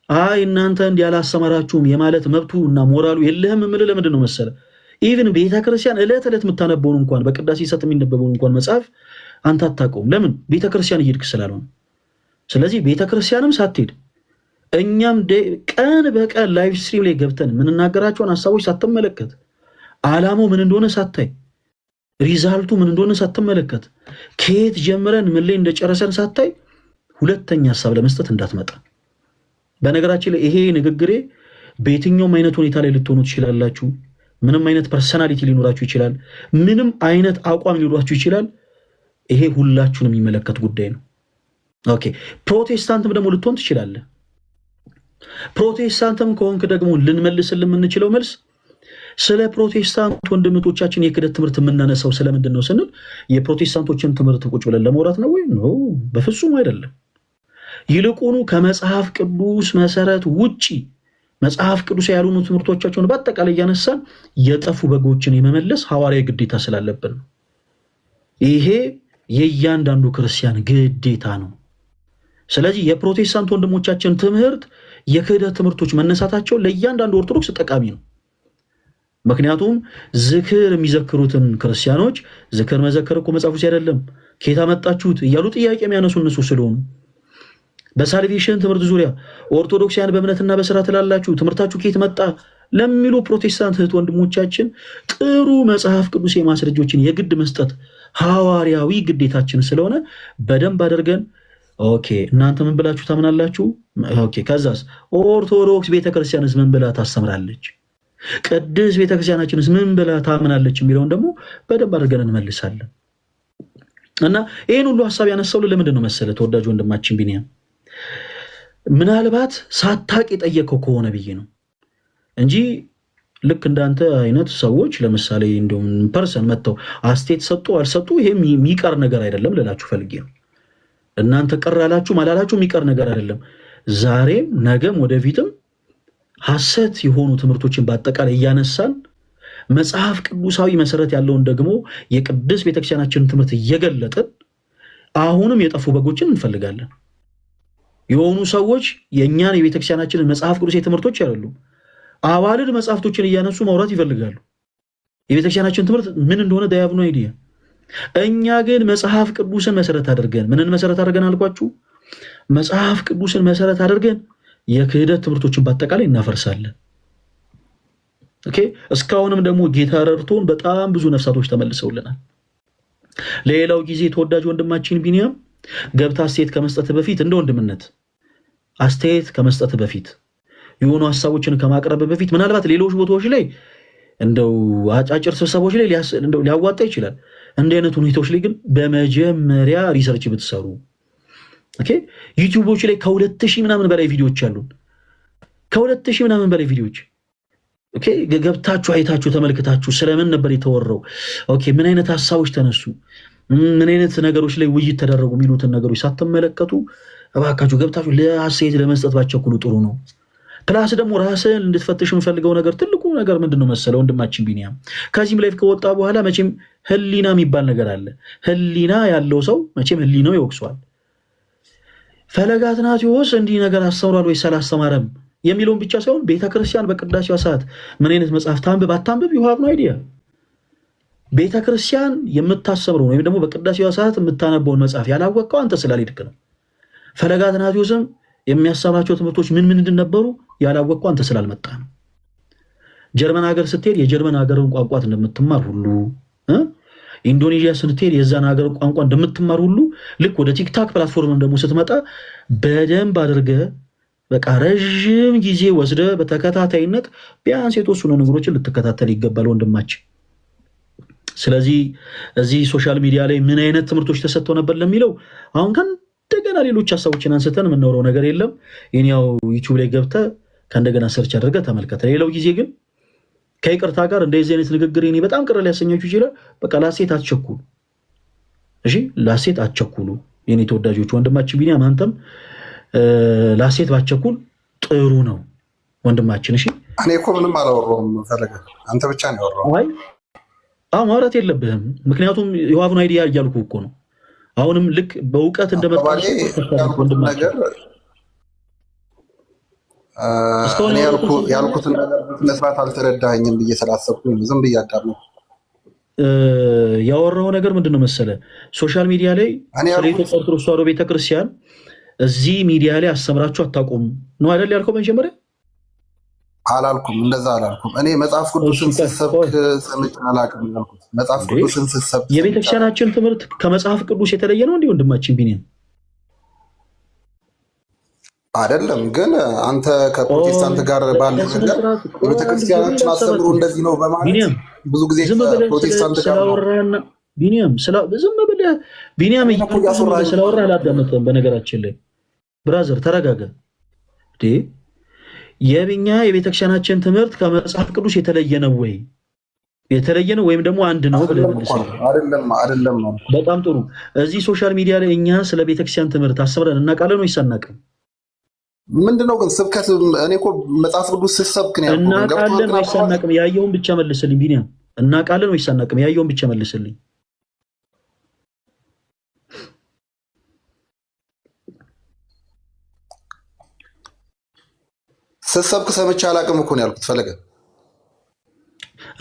አይ እናንተ እንዲያላሰማራችሁም የማለት መብቱ እና ሞራሉ የለህም የምልህ ለምንድን ነው መሰለ? ኢቭን ቤተክርስቲያን ዕለት ዕለት የምታነበውን እንኳን በቅዳሴ ሰዓት የሚነበበውን እንኳን መጽሐፍ አንተ አታውቀውም። ለምን? ቤተክርስቲያን እየሄድክ ስላልሆነ። ስለዚህ ቤተክርስቲያንም ሳትሄድ እኛም ቀን በቀን ላይቭ ስትሪም ላይ ገብተን የምንናገራቸውን ሀሳቦች ሳትመለከት ዓላማው ምን እንደሆነ ሳታይ ሪዛልቱ ምን እንደሆነ ሳትመለከት ከየት ጀምረን ምን ላይ እንደጨረሰን ሳታይ ሁለተኛ ሀሳብ ለመስጠት እንዳትመጣ። በነገራችን ላይ ይሄ ንግግሬ በየትኛውም አይነት ሁኔታ ላይ ልትሆኑ ትችላላችሁ። ምንም አይነት ፐርሰናሊቲ ሊኖራችሁ ይችላል። ምንም አይነት አቋም ሊኖራችሁ ይችላል። ይሄ ሁላችሁን የሚመለከት ጉዳይ ነው። ኦኬ። ፕሮቴስታንትም ደግሞ ልትሆን ትችላለህ። ፕሮቴስታንትም ከሆንክ ደግሞ ልንመልስልን የምንችለው መልስ ስለ ፕሮቴስታንት ወንድምቶቻችን የክህደት ትምህርት የምናነሳው ስለምንድን ነው ስንል የፕሮቴስታንቶችን ትምህርት ቁጭ ብለን ለመውራት ነው ወይ? ነው፣ በፍጹም አይደለም። ይልቁኑ ከመጽሐፍ ቅዱስ መሰረት ውጪ መጽሐፍ ቅዱስ ያልሆኑ ትምህርቶቻቸውን በአጠቃላይ እያነሳን የጠፉ በጎችን የመመለስ ሐዋርያዊ ግዴታ ስላለብን ነው። ይሄ የእያንዳንዱ ክርስቲያን ግዴታ ነው። ስለዚህ የፕሮቴስታንት ወንድሞቻችን ትምህርት የክህደት ትምህርቶች መነሳታቸው ለእያንዳንዱ ኦርቶዶክስ ጠቃሚ ነው። ምክንያቱም ዝክር የሚዘክሩትን ክርስቲያኖች ዝክር መዘከር እኮ መጽሐፍ ውስጥ አይደለም ከየት አመጣችሁት እያሉ ጥያቄ የሚያነሱ እነሱ ስለሆኑ፣ በሳልቬሽን ትምህርት ዙሪያ ኦርቶዶክሳውያን በእምነትና በስራ ትላላችሁ ትምህርታችሁ ከየት መጣ ለሚሉ ፕሮቴስታንት እህት ወንድሞቻችን ጥሩ መጽሐፍ ቅዱስ ማስረጃዎችን የግድ መስጠት ሐዋርያዊ ግዴታችን ስለሆነ በደንብ አድርገን ኦኬ እናንተ ምን ብላችሁ ታምናላችሁ? ኦኬ ከዛስ ኦርቶዶክስ ቤተክርስቲያንስ ምን ብላ ታስተምራለች? ቅድስት ቤተክርስቲያናችንስ ምን ብላ ታምናለች? የሚለውን ደግሞ በደንብ አድርገን እንመልሳለን። እና ይህን ሁሉ ሀሳብ ያነሳው ለምንድን ነው መሰለ ተወዳጅ ወንድማችን ቢኒያም ምናልባት ሳታቅ የጠየቀው ከሆነ ብዬ ነው እንጂ ልክ እንዳንተ አይነት ሰዎች ለምሳሌ እንደውም ፐርሰን መጥተው አስቴት ሰጡ አልሰጡ ይሄ የሚቀር ነገር አይደለም ልላችሁ ፈልጌ ነው። እናንተ ቀር አላችሁ ማላላችሁ የሚቀር ነገር አይደለም። ዛሬም ነገም ወደፊትም ሐሰት የሆኑ ትምህርቶችን በአጠቃላይ እያነሳን መጽሐፍ ቅዱሳዊ መሰረት ያለውን ደግሞ የቅድስት ቤተክርስቲያናችንን ትምህርት እየገለጥን አሁንም የጠፉ በጎችን እንፈልጋለን። የሆኑ ሰዎች የእኛን የቤተክርስቲያናችንን መጽሐፍ ቅዱስ ትምህርቶች ያሉ አዋልድ መጽሐፍቶችን እያነሱ ማውራት ይፈልጋሉ። የቤተክርስቲያናችን ትምህርት ምን እንደሆነ ዳያብኑ አይዲያ። እኛ ግን መጽሐፍ ቅዱስን መሰረት አድርገን ምንን መሰረት አድርገን አልኳችሁ? መጽሐፍ ቅዱስን መሰረት አድርገን የክህደት ትምህርቶችን በአጠቃላይ እናፈርሳለን። ኦኬ። እስካሁንም ደግሞ ጌታ ረድቶን በጣም ብዙ ነፍሳቶች ተመልሰውልናል። ሌላው ጊዜ ተወዳጅ ወንድማችን ቢኒያም ገብታ አስተያየት ከመስጠት በፊት እንደ ወንድምነት አስተያየት ከመስጠት በፊት የሆኑ ሀሳቦችን ከማቅረብ በፊት ምናልባት ሌሎች ቦታዎች ላይ እንደው አጫጭር ስብሰባዎች ላይ ሊያዋጣ ይችላል። እንዲህ አይነት ሁኔታዎች ላይ ግን በመጀመሪያ ሪሰርች ብትሰሩ። ኦኬ። ዩቲዩቦች ላይ ከ2000 ምናምን በላይ ቪዲዮዎች አሉን። ከ2000 ምናምን በላይ ቪዲዮዎች ኦኬ። ገብታችሁ አይታችሁ ተመልክታችሁ ስለምን ነበር የተወራው? ኦኬ። ምን አይነት ሀሳቦች ተነሱ? ምን አይነት ነገሮች ላይ ውይይት ተደረጉ? የሚሉትን ነገሮች ሳትመለከቱ እባካችሁ ገብታችሁ ለአስተያየት ለመስጠት ባቸኩሉ ጥሩ ነው። ፕላስ ደግሞ ራስን እንድትፈትሽ የምፈልገው ነገር ትልቁ ነገር ምንድነው መሰለ ወንድማችን ቢኒያም ከዚህም ላይፍ ከወጣ በኋላ መቼም ህሊና የሚባል ነገር አለ። ህሊና ያለው ሰው መቼም ህሊናው ይወቅሷል። ፈለገ አትናቴዎስ እንዲህ ነገር አስተምሯል ወይ አላስተማረም የሚለውን ብቻ ሳይሆን ቤተክርስቲያን በቅዳሴዋ ሰዓት ምን አይነት መጽሐፍ ታንብብ አታንብብ you have no idea። ቤተክርስቲያን የምታሰብረው ወይም ደግሞ በቅዳሴዋ ሰዓት የምታነበውን መጽሐፍ ያላወቀው አንተ ስላልሄድክ ነው። ፈለገ አትናቴዎስም የሚያሳባቸው ትምህርቶች ምን እንደነበሩ ያላወቀው አንተ ስላልመጣ ነው። ጀርመን ሀገር ስትሄድ የጀርመን ሀገርን ቋንቋ እንደምትማር ሁሉ ኢንዶኔዥያ ስትሄድ የዛን ሀገር ቋንቋ እንደምትማር ሁሉ ልክ ወደ ቲክታክ ፕላትፎርም ደግሞ ስትመጣ በደንብ አድርገህ በቃ ረጅም ጊዜ ወስደ በተከታታይነት ቢያንስ የተወሰኑ ነገሮችን ልትከታተል ይገባል ወንድማችን። ስለዚህ እዚህ ሶሻል ሚዲያ ላይ ምን አይነት ትምህርቶች ተሰጥተው ነበር ለሚለው አሁን ከእንደገና ሌሎች ሀሳቦችን አንስተን የምናወራው ነገር የለም። የኛው ዩቲዩብ ላይ ገብተህ ከእንደገና ሰርች አድርገህ ተመልከተ። ሌላው ጊዜ ግን ከይቅርታ ጋር እንደዚህ አይነት ንግግር እኔ በጣም ቅር ሊያሰኛችሁ ይችላል። በቃ ላሴት አትቸኩሉ። እሺ ላሴት አትቸኩሉ የኔ ተወዳጆች። ወንድማችን ቢኒያም አንተም ላሴት ባትቸኩል ጥሩ ነው ወንድማችን። እሺ እኔ እኮ ምንም አላወራሁም ፈለገ፣ አንተ ብቻ ነው ያወራው። አይ ማውራት የለብህም። ምክንያቱም የዋብን አይዲያ እያልኩ እኮ ነው። አሁንም ልክ በእውቀት እንደመጣ ነገር ያልኩትን ነገር መስራት አልተረዳኸኝም ብዬ ስላሰብኩኝ ዝም ብዬ አዳመጥኩ። ያወራው ነገር ምንድን ነው መሰለ? ሶሻል ሚዲያ ላይ ስለ ኢትዮጵያ ኦርቶዶክስ ተዋሕዶ ቤተክርስቲያን እዚህ ሚዲያ ላይ አስተምራችሁ አታውቁም ነው አይደል ያልከው? መጀመሪያ አላልኩም፣ እንደዛ አላልኩም። እኔ መጽሐፍ ቅዱስን ስሰብክ ሰምቼ አላውቅም ያልኩት። መጽሐፍ ቅዱስን ስሰብክ የቤተክርስቲያናችን ትምህርት ከመጽሐፍ ቅዱስ የተለየ ነው እንዴ ወንድማችን ቢኒያም? አይደለም። ግን አንተ ከፕሮቴስታንት ጋር ባለ ነገር የቤተክርስቲያናችን አስተምሮ እንደዚህ ነው በማለት ብዙ ጊዜ ፕሮቴስታንት ጋር ቢኒያም ዝም ብለህ ቢኒያም ስላወራህ አላዳመጥም። በነገራችን ላይ ብራዘር ተረጋጋ። የብኛ የቤተክርስቲያናችን ትምህርት ከመጽሐፍ ቅዱስ የተለየ ነው ወይ? የተለየ ነው ወይም ደግሞ አንድ ነው ብለህ መልሰህ። አይደለም። በጣም ጥሩ። እዚህ ሶሻል ሚዲያ ላይ እኛ ስለ ቤተክርስቲያን ትምህርት አስተምረን እናውቃለን ወይስ አናውቅም? ምንድነው ግን ስብከት? እኔ እኮ መጽሐፍ ቅዱስ ስሰብክ ነው ያልኩት። እናውቃለን ወይስ አናውቅም? ያየውን ብቻ መልስልኝ ቢኒያም። እናውቃለን ወይስ አናውቅም? ያየውን ብቻ መልስልኝ። ስሰብክ ሰምቼ አላውቅም እኮ ነው ያልኩት ፈለገ።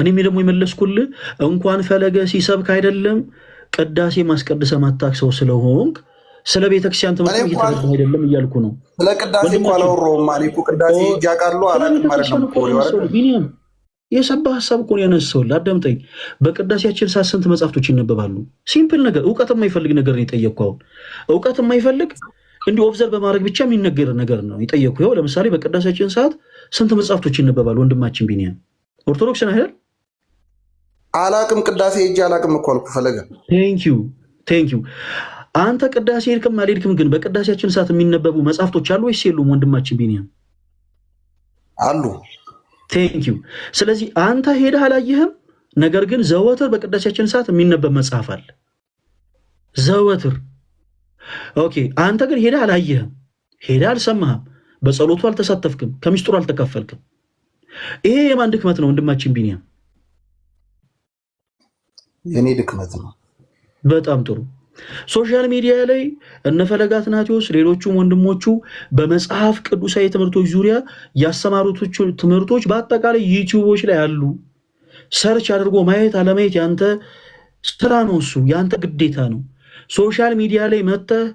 እኔም ደግሞ የመለስኩልህ እንኳን ፈለገ ሲሰብክ አይደለም ቅዳሴ ማስቀድሰ ማታክ ሰው ስለሆንክ ስለ ቤተክርስቲያን ትምህርት እየተረዳ አይደለም እያልኩ ነው። ስለ ቅዳሴ እኮ አላወራሁም። እኔ እኮ ቅዳሴ እያውቃለሁ አላውቅም ማለት ነው። ቢኒያም የሰባ ሀሳብ እኮ ነው ያነሳሁልህ። አዳምጠኝ። በቅዳሴያችን ሰዓት ስንት መጽሐፍቶች ይነበባሉ? ሲምፕል ነገር፣ እውቀት የማይፈልግ ነገር ነው የጠየቅኩህ። አሁን እውቀት የማይፈልግ እንዲህ ኦብዘርቭ በማድረግ ብቻ የሚነገር ነገር ነው የጠየቅኩህ። ይኸው ለምሳሌ በቅዳሴያችን ሰዓት ስንት መጽሐፍቶች ይነበባሉ? ወንድማችን ቢኒያም ኦርቶዶክስ ነህ አይደል? አላውቅም። ቅዳሴ ሄጄ አላውቅም እኮ አልኩህ ፈለገ። ቴንኪው። አንተ ቅዳሴ ሄድክም አልሄድክም ግን በቅዳሴያችን ሰዓት የሚነበቡ መጽሐፍቶች አሉ ወይስ የሉም? ወንድማችን ቢኒያም አሉ። ቴንኪው። ስለዚህ አንተ ሄደህ አላየህም፣ ነገር ግን ዘወትር በቅዳሴያችን ሰዓት የሚነበብ መጽሐፍ አለ። ዘወትር። ኦኬ። አንተ ግን ሄደህ አላየህም፣ ሄደህ አልሰማህም፣ በጸሎቱ አልተሳተፍክም፣ ከምስጢሩ አልተካፈልክም። ይሄ የማን ድክመት ነው ወንድማችን ቢኒያም? የኔ ድክመት ነው። በጣም ጥሩ። ሶሻል ሚዲያ ላይ እነፈለገ አትናቴዎስ ሌሎቹም ወንድሞቹ በመጽሐፍ ቅዱሳዊ ትምህርቶች ዙሪያ ያስተማሩት ትምህርቶች በአጠቃላይ ዩቲዩቦች ላይ አሉ። ሰርች አድርጎ ማየት አለማየት ያንተ ስራ ነው፣ እሱ ያንተ ግዴታ ነው። ሶሻል ሚዲያ ላይ መጥተህ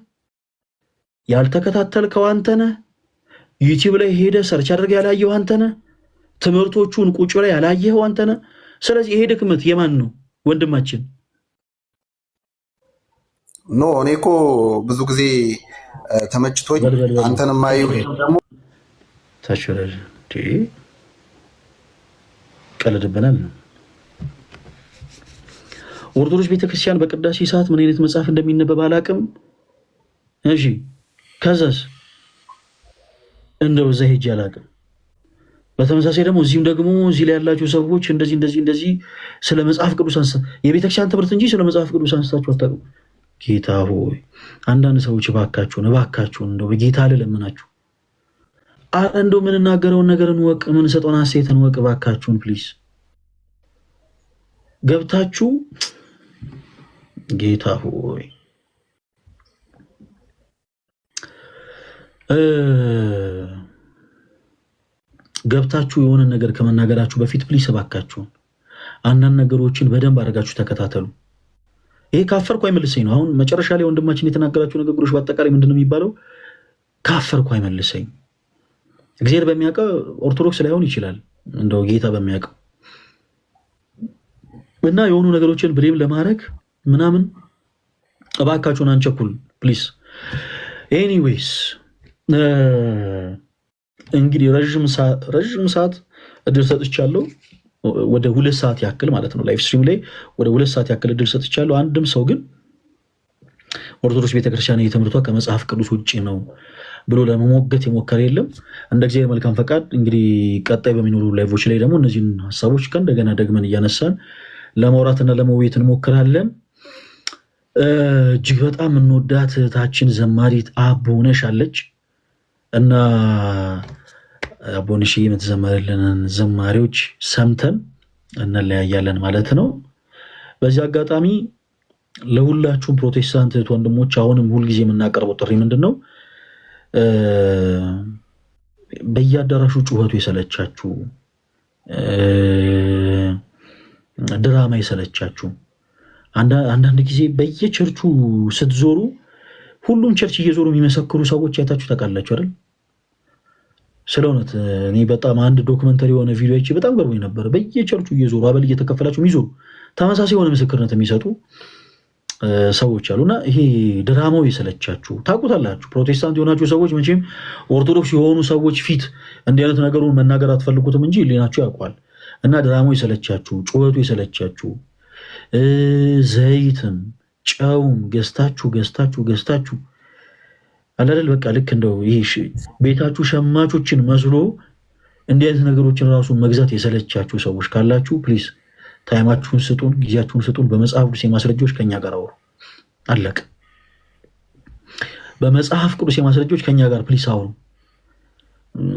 ያልተከታተልከው አንተ ነህ። ዩቲዩብ ላይ ሄደህ ሰርች አድርገህ ያላየኸው አንተ ነህ። ትምህርቶቹን ቁጭ ላይ ያላየኸው አንተ ነህ። ስለዚህ ይሄ ድክመት የማን ነው ወንድማችን? ኖ እኔ እኮ ብዙ ጊዜ ተመችቶኝ አንተን ማየው ደግሞ ታሽረል ቀለድብናል። ኦርቶዶክስ ቤተክርስቲያን በቅዳሴ ሰዓት ምን አይነት መጽሐፍ እንደሚነበብ አላውቅም። እሺ ከዛስ እንደው እዛ ሄጄ አላውቅም። በተመሳሳይ ደግሞ እዚህ ላይ ያላችሁ ሰዎች እንደዚህ ስለ መጽሐፍ ቅዱስ የቤተክርስቲያን ትምህርት እንጂ ስለ መጽሐፍ ቅዱስ አንስታችሁ አታውቁም። ጌታ ሆይ አንዳንድ ሰዎች እባካችሁን እንደው በጌታ ልለምናችሁ፣ እንደው የምንናገረውን ነገር እንወቅ፣ የምንሰጠውን ሀሴት እንወቅ። እባካችሁን ፕሊዝ ገብታችሁ ጌታ ሆይ ገብታችሁ የሆነ ነገር ከመናገራችሁ በፊት ፕሊስ እባካችሁን አንዳንድ ነገሮችን በደንብ አድርጋችሁ ተከታተሉ። ይሄ ካፈርኩ አይመልሰኝ ነው። አሁን መጨረሻ ላይ ወንድማችን የተናገራችሁ ንግግሮች በአጠቃላይ ምንድን ነው የሚባለው? ካፈርኩ አይመልሰኝ። እግዚአብሔር በሚያውቀው ኦርቶዶክስ ላይሆን ይችላል፣ እንደው ጌታ በሚያውቀው እና የሆኑ ነገሮችን ብሬም ለማድረግ ምናምን እባካችሁን አንቸኩል ፕሊስ። ኤኒዌይስ እንግዲህ ረዥም ሰዓት እድል ሰጥቻለሁ። ወደ 2 ሰዓት ያክል ማለት ነው። ላይቭ ስትሪም ላይ ወደ 2 ሰዓት ያክል እድል ሰጥቻለሁ። አንድም ሰው ግን ኦርቶዶክስ ቤተክርስቲያን የትምህርቷ ከመጽሐፍ ቅዱስ ውጭ ነው ብሎ ለመሞገት የሞከረ የለም። እንደ እግዚአብሔር መልካም ፈቃድ እንግዲህ ቀጣይ በሚኖሩ ላይቮች ላይ ደግሞ እነዚህን ሀሳቦች ከእንደገና ደግመን እያነሳን ለማውራትና ለመወየት እንሞክራለን። እጅግ በጣም የምንወዳት እህታችን ዘማሪት አቦነሽ አለች እና አቦነሽ የምትዘመርልንን ዘማሪዎች ሰምተን እንለያያለን ማለት ነው። በዚህ አጋጣሚ ለሁላችሁም ፕሮቴስታንት ወንድሞች አሁንም ሁልጊዜ የምናቀርበው ጥሪ ምንድነው? በየአዳራሹ ጩኸቱ የሰለቻችሁ፣ ድራማ የሰለቻችሁ፣ አንዳንድ ጊዜ በየቸርቹ ስትዞሩ ሁሉም ቸርች እየዞሩ የሚመሰክሩ ሰዎች አይታችሁ ታውቃላችሁ አይደል? ስለ እውነት እኔ በጣም አንድ ዶክመንተሪ የሆነ ቪዲዮ አይቼ በጣም ገርሞኝ ነበር። በየቸርቹ እየዞሩ አበል እየተከፈላቸው የሚዞሩ ተመሳሳይ የሆነ ምስክርነት የሚሰጡ ሰዎች አሉና ይሄ ድራማው የሰለቻችሁ ታውቁታላችሁ። ፕሮቴስታንት የሆናችሁ ሰዎች መቼም ኦርቶዶክስ የሆኑ ሰዎች ፊት እንዲህ አይነት ነገሩን መናገር አትፈልጉትም እንጂ ሌናችሁ ያውቋል። እና ድራማው የሰለቻችሁ፣ ጩኸቱ የሰለቻችሁ፣ ዘይትም ጨውም ገዝታችሁ አላደል በቃ ልክ እንደው ይሄ ቤታችሁ ሸማቾችን መስሎ እንዲህ አይነት ነገሮችን ራሱ መግዛት የሰለቻችሁ ሰዎች ካላችሁ ፕሊዝ ታይማችሁን ስጡን፣ ጊዜያችሁን ስጡን። በመጽሐፍ ቅዱስ የማስረጃዎች ከኛ ጋር አውሩ። አለቅ በመጽሐፍ ቅዱስ የማስረጃዎች ከኛ ጋር ፕሊዝ አውሩ።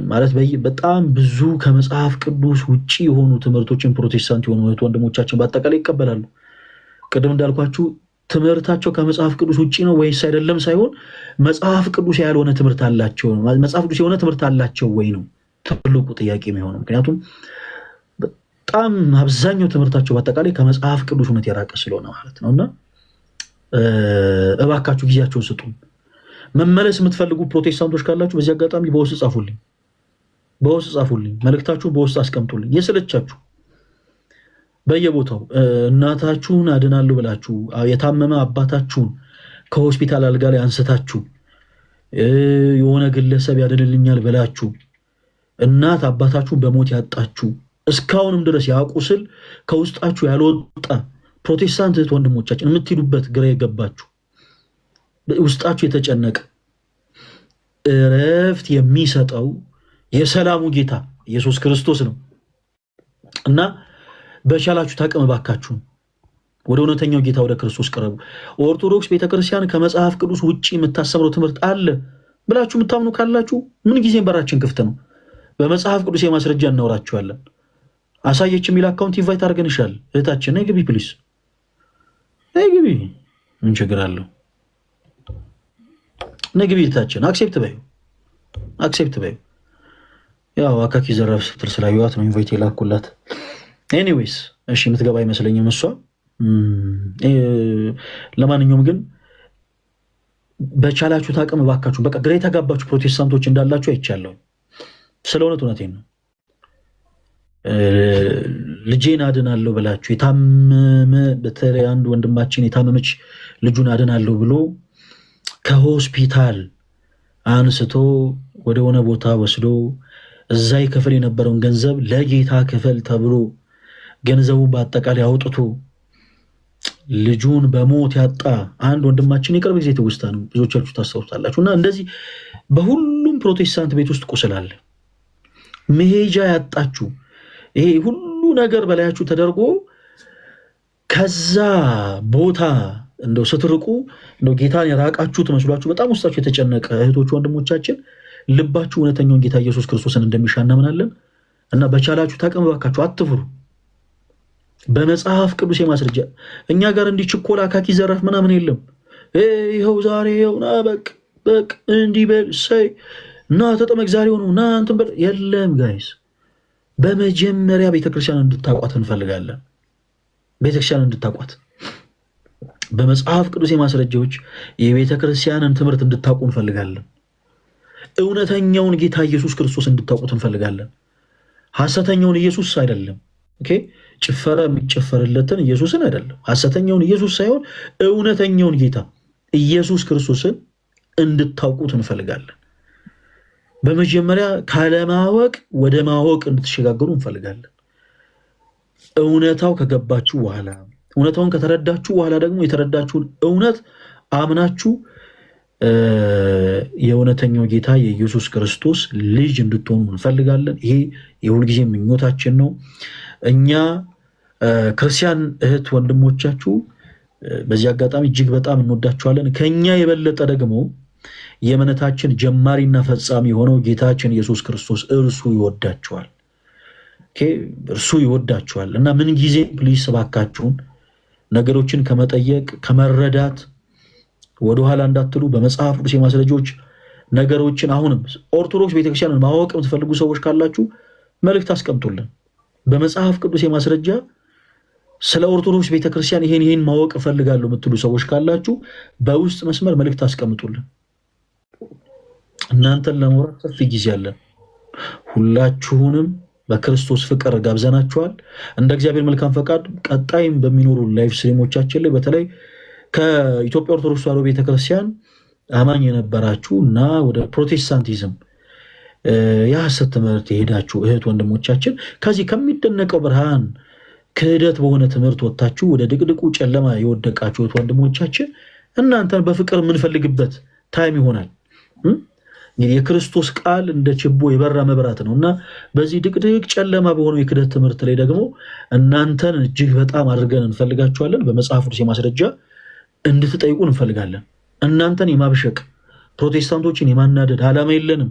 ማለት በጣም ብዙ ከመጽሐፍ ቅዱስ ውጪ የሆኑ ትምህርቶችን ፕሮቴስታንት የሆኑ ወንድሞቻችን በአጠቃላይ ይቀበላሉ። ቅድም እንዳልኳችሁ ትምህርታቸው ከመጽሐፍ ቅዱስ ውጪ ነው ወይስ አይደለም ሳይሆን መጽሐፍ ቅዱስ ያልሆነ ትምህርት አላቸው ነው። መጽሐፍ ቅዱስ የሆነ ትምህርት አላቸው ወይ ነው ትልቁ ጥያቄ የሚሆነው። ምክንያቱም በጣም አብዛኛው ትምህርታቸው በአጠቃላይ ከመጽሐፍ ቅዱስ እውነት የራቀ ስለሆነ ማለት ነው። እና እባካችሁ ጊዜያቸውን ስጡ። መመለስ የምትፈልጉ ፕሮቴስታንቶች ካላችሁ በዚህ አጋጣሚ በውስጥ ጻፉልኝ፣ መልእክታችሁ በውስጥ አስቀምጡልኝ። የሰለቻችሁ በየቦታው እናታችሁን አድናለሁ ብላችሁ የታመመ አባታችሁን ከሆስፒታል አልጋ ላይ አንስታችሁ የሆነ ግለሰብ ያድንልኛል ብላችሁ እናት አባታችሁን በሞት ያጣችሁ እስካሁንም ድረስ ያቁስል ከውስጣችሁ ያልወጣ ፕሮቴስታንት እህት ወንድሞቻችን የምትሄዱበት ግራ የገባችሁ ውስጣችሁ የተጨነቀ እረፍት የሚሰጠው የሰላሙ ጌታ ኢየሱስ ክርስቶስ ነው እና በቻላችሁ ታቅም ባካችሁ ወደ እውነተኛው ጌታ ወደ ክርስቶስ ቀረቡ። ኦርቶዶክስ ቤተክርስቲያን ከመጽሐፍ ቅዱስ ውጪ የምታስተምረው ትምህርት አለ ብላችሁ የምታምኑ ካላችሁ ምን ጊዜም በራችን ክፍት ነው። በመጽሐፍ ቅዱስ የማስረጃ እናወራችኋለን። አሳየች የሚል አካውንት ኢንቫይት አድርገንሻል እህታችን፣ ነይ ግቢ ፕሊስ፣ ነይ ግቢ። ምን ችግር አለው? ነይ ግቢ እህታችን፣ አክሴፕት በዩ። ያው አካኪ ዘራፍ ስትል ስላየኋት ነው ኢንቫይት የላኩላት። ኤኒዌይስ እሺ የምትገባ አይመስለኝም እሷ። ለማንኛውም ግን በቻላችሁ ታቅም እባካችሁ በቃ ግራ የተጋባችሁ ፕሮቴስታንቶች እንዳላችሁ አይቻለሁ። ስለ እውነቴን ነው። ልጄን አድናለሁ ብላችሁ የታመመ በተለይ አንድ ወንድማችን የታመመች ልጁን አድናለሁ ብሎ ከሆስፒታል አንስቶ ወደ ሆነ ቦታ ወስዶ እዛ ይከፍል የነበረውን ገንዘብ ለጌታ ክፍል ተብሎ ገንዘቡ በአጠቃላይ አውጥቶ ልጁን በሞት ያጣ አንድ ወንድማችን የቅርብ ጊዜ ትውስታ ነው። ብዙዎቻችሁ ታስታውሳላችሁ። እና እንደዚህ በሁሉም ፕሮቴስታንት ቤት ውስጥ ቁስል አለ። መሄጃ ያጣችሁ ይሄ ሁሉ ነገር በላያችሁ ተደርጎ ከዛ ቦታ እንደው ስትርቁ እንደው ጌታን የራቃችሁ ትመስሏችሁ በጣም ውስጣችሁ የተጨነቀ እህቶች ወንድሞቻችን ልባችሁ እውነተኛውን ጌታ ኢየሱስ ክርስቶስን እንደሚሻ እናምናለን እና በቻላችሁ ታቅም እባካችሁ አትፍሩ። በመጽሐፍ ቅዱስ የማስረጃ እኛ ጋር እንዲህ ችኮላ አካኪ ዘራፍ ምናምን የለም። ይኸው ዛሬ ይኸው ና በቅ እንዲህ በል ሰይ እና ተጠመቅ ዛሬ ሆኖ ና እንትን በል የለም። ጋይስ በመጀመሪያ ቤተክርስቲያን እንድታቋት እንፈልጋለን። ቤተክርስቲያን እንድታቋት በመጽሐፍ ቅዱስ የማስረጃዎች የቤተክርስቲያንን ትምህርት እንድታውቁ እንፈልጋለን። እውነተኛውን ጌታ ኢየሱስ ክርስቶስ እንድታውቁት እንፈልጋለን። ሐሰተኛውን ኢየሱስ አይደለም። ኦኬ ጭፈራ የሚጨፈርለትን ኢየሱስን አይደለም። ሐሰተኛውን ኢየሱስ ሳይሆን እውነተኛውን ጌታ ኢየሱስ ክርስቶስን እንድታውቁት እንፈልጋለን። በመጀመሪያ ካለማወቅ ወደ ማወቅ እንድትሸጋገሩ እንፈልጋለን። እውነታው ከገባችሁ በኋላ እውነታውን ከተረዳችሁ በኋላ ደግሞ የተረዳችሁን እውነት አምናችሁ የእውነተኛው ጌታ የኢየሱስ ክርስቶስ ልጅ እንድትሆኑ እንፈልጋለን። ይሄ የሁልጊዜ ምኞታችን ነው። እኛ ክርስቲያን እህት ወንድሞቻችሁ በዚህ አጋጣሚ እጅግ በጣም እንወዳችኋለን። ከኛ የበለጠ ደግሞ የእምነታችን ጀማሪና ፈጻሚ የሆነው ጌታችን ኢየሱስ ክርስቶስ እርሱ ይወዳችኋል። እርሱ ይወዳችኋል እና ምን ጊዜ ፕሊስ እባካችሁን ነገሮችን ከመጠየቅ ከመረዳት ወደኋላ እንዳትሉ በመጽሐፍ ቅዱስ የማስረጃዎች ነገሮችን አሁንም ኦርቶዶክስ ቤተክርስቲያንን ማወቅ የምትፈልጉ ሰዎች ካላችሁ መልእክት አስቀምጡልን። በመጽሐፍ ቅዱስ የማስረጃ ስለ ኦርቶዶክስ ቤተክርስቲያን ይሄን ማወቅ እፈልጋለሁ የምትሉ ሰዎች ካላችሁ በውስጥ መስመር መልእክት አስቀምጡልን። እናንተን ለማውራት ሰፊ ጊዜ አለን። ሁላችሁንም በክርስቶስ ፍቅር ጋብዘናችኋል። እንደ እግዚአብሔር መልካም ፈቃድ ቀጣይም በሚኖሩ ላይቭ ስትሪሞቻችን ላይ በተለይ ከኢትዮጵያ ኦርቶዶክስ ተዋሕዶ ቤተክርስቲያን አማኝ የነበራችሁ እና ወደ ፕሮቴስታንቲዝም የሐሰት ትምህርት የሄዳችሁ እህት ወንድሞቻችን ከዚህ ከሚደነቀው ብርሃን ክህደት በሆነ ትምህርት ወጥታችሁ ወደ ድቅድቁ ጨለማ የወደቃችሁ እህት ወንድሞቻችን እናንተን በፍቅር የምንፈልግበት ታይም ይሆናል። እንግዲህ የክርስቶስ ቃል እንደ ችቦ የበራ መብራት ነው እና በዚህ ድቅድቅ ጨለማ በሆነው የክህደት ትምህርት ላይ ደግሞ እናንተን እጅግ በጣም አድርገን እንፈልጋችኋለን። በመጽሐፍ ቅዱስ የማስረጃ እንድትጠይቁ እንፈልጋለን። እናንተን የማብሸቅ ፕሮቴስታንቶችን የማናደድ ዓላማ የለንም።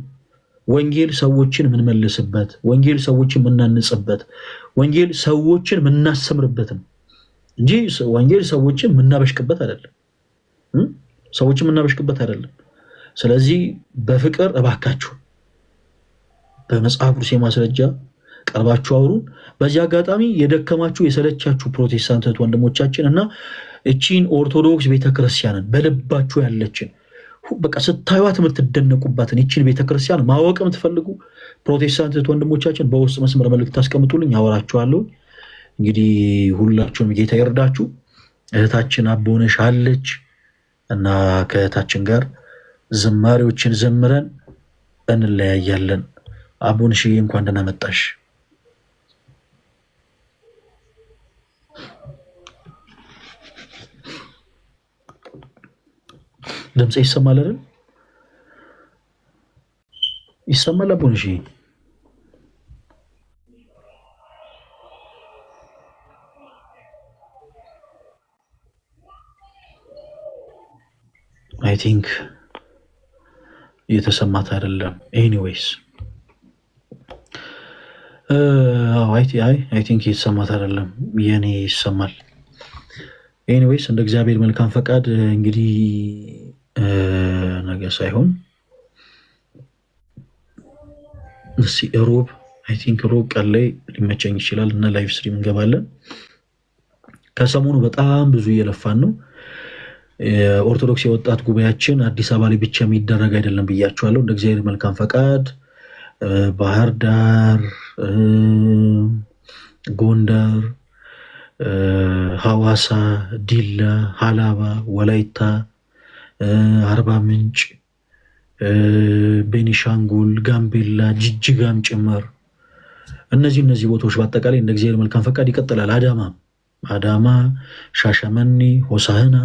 ወንጌል ሰዎችን የምንመልስበት፣ ወንጌል ሰዎችን የምናንጽበት፣ ወንጌል ሰዎችን የምናሰምርበት ነው እንጂ ወንጌል ሰዎችን የምናበሽቅበት አይደለም። ሰዎችን የምናበሽቅበት አይደለም። ስለዚህ በፍቅር እባካችሁ በመጽሐፍ ቅዱስ የማስረጃ ቀርባችሁ አውሩን። በዚህ አጋጣሚ የደከማችሁ የሰለቻችሁ ፕሮቴስታንት ወንድሞቻችን እና እቺን ኦርቶዶክስ ቤተክርስቲያንን በልባችሁ ያለችን በቃ ስታዩት የምትደነቁባትን ይችን ቤተክርስቲያን ማወቅ የምትፈልጉ ፕሮቴስታንት ወንድሞቻችን በውስጥ መስመር መልእክት አስቀምጡልኝ፣ አወራችኋለሁ። እንግዲህ ሁላችሁም ጌታ ይርዳችሁ። እህታችን አቦነሽ አለች እና ከእህታችን ጋር ዝማሬዎችን ዘምረን እንለያያለን። አቦነሽ እንኳን ደህና መጣሽ። ድምጽ ይሰማል አይደል? ይሰማል አቦነሽ? አይ ቲንክ እየተሰማት አይደለም። ኤኒዌይስ አይ ቲንክ እየተሰማት አይደለም። የኔ ይሰማል። ኤኒዌይስ እንደ እግዚአብሔር መልካም ፈቃድ እንግዲህ ነገ ሳይሆን ሮብ አይ ቲንክ ሮብ ቀን ላይ ሊመቸኝ ይችላል እና ላይቭ ስትሪም እንገባለን። ከሰሞኑ በጣም ብዙ እየለፋን ነው። ኦርቶዶክስ የወጣት ጉባኤያችን አዲስ አበባ ላይ ብቻ የሚደረግ አይደለም ብያችኋለሁ። እንደ እግዚአብሔር መልካም ፈቃድ ባህር ዳር፣ ጎንደር፣ ሐዋሳ፣ ዲላ፣ ሀላባ፣ ወላይታ፣ አርባ ምንጭ፣ ቤኒሻንጉል፣ ጋምቤላ፣ ጅጅጋም ጭምር እነዚህ ቦታዎች በአጠቃላይ እንደ እግዚአብሔር መልካም ፈቃድ ይቀጥላል። አዳማ፣ ሻሸመኔ፣ ሆሳህና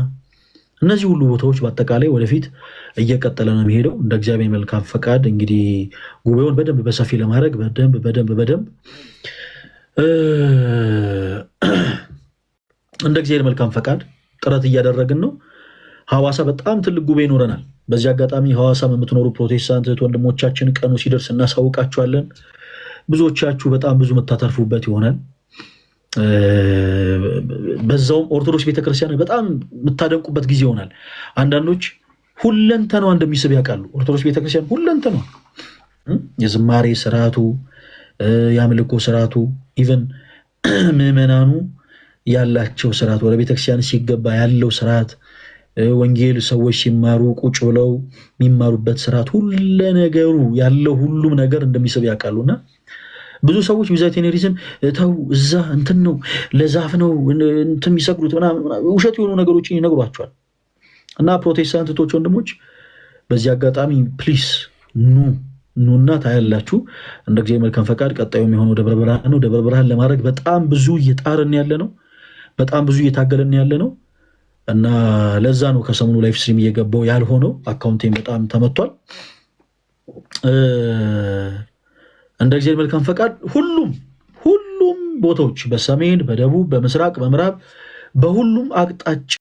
እነዚህ ሁሉ ቦታዎች በአጠቃላይ ወደፊት እየቀጠለ ነው የሚሄደው። እንደ እግዚአብሔር መልካም ፈቃድ እንግዲህ ጉባኤውን በደንብ በሰፊ ለማድረግ በደንብ እንደ እግዚአብሔር መልካም ፈቃድ ጥረት እያደረግን ነው። ሐዋሳ በጣም ትልቅ ጉባኤ ይኖረናል። በዚህ አጋጣሚ ሐዋሳ የምትኖሩ ፕሮቴስታንት ወንድሞቻችን ቀኑ ሲደርስ እናሳውቃችኋለን። ብዙዎቻችሁ በጣም ብዙ የምታተርፉበት ይሆናል። በዛውም ኦርቶዶክስ ቤተክርስቲያን በጣም የምታደንቁበት ጊዜ ይሆናል። አንዳንዶች ሁለንተናዋ እንደሚስብ ያውቃሉ። ኦርቶዶክስ ቤተክርስቲያን ሁለንተናዋ የዝማሬ ስርዓቱ፣ የአምልኮ ስርዓቱ፣ ኢቨን ምዕመናኑ ያላቸው ስርዓት፣ ወደ ቤተክርስቲያን ሲገባ ያለው ስርዓት፣ ወንጌል ሰዎች ሲማሩ ቁጭ ብለው የሚማሩበት ስርዓት፣ ሁሉ ነገሩ ያለው ሁሉም ነገር እንደሚስብ ያውቃሉና ብዙ ሰዎች ቢዛይቴኔሪዝም ተው እዛ እንትን ነው ለዛፍ ነው እንትን የሚሰግዱት ምናምን ውሸት የሆኑ ነገሮችን ይነግሯቸዋል። እና ፕሮቴስታንት እህቶች ወንድሞች በዚህ አጋጣሚ ፕሊስ ኑና ታያላችሁ። እንደ እግዚአብሔር መልካም ፈቃድ ቀጣዩ የሚሆነው ደብረ ብርሃን ነው። ደብረ ብርሃን ለማድረግ በጣም ብዙ እየጣርን ያለ ነው። በጣም ብዙ እየታገልን ያለ ነው እና ለዛ ነው ከሰሞኑ ላይፍ ስትሪም እየገባው ያልሆነው። አካውንቴን በጣም ተመቷል። እንደ እግዚአብሔር መልካም ፈቃድ ሁሉም ቦታዎች በሰሜን፣ በደቡብ፣ በምስራቅ፣ በምዕራብ በሁሉም አቅጣጫ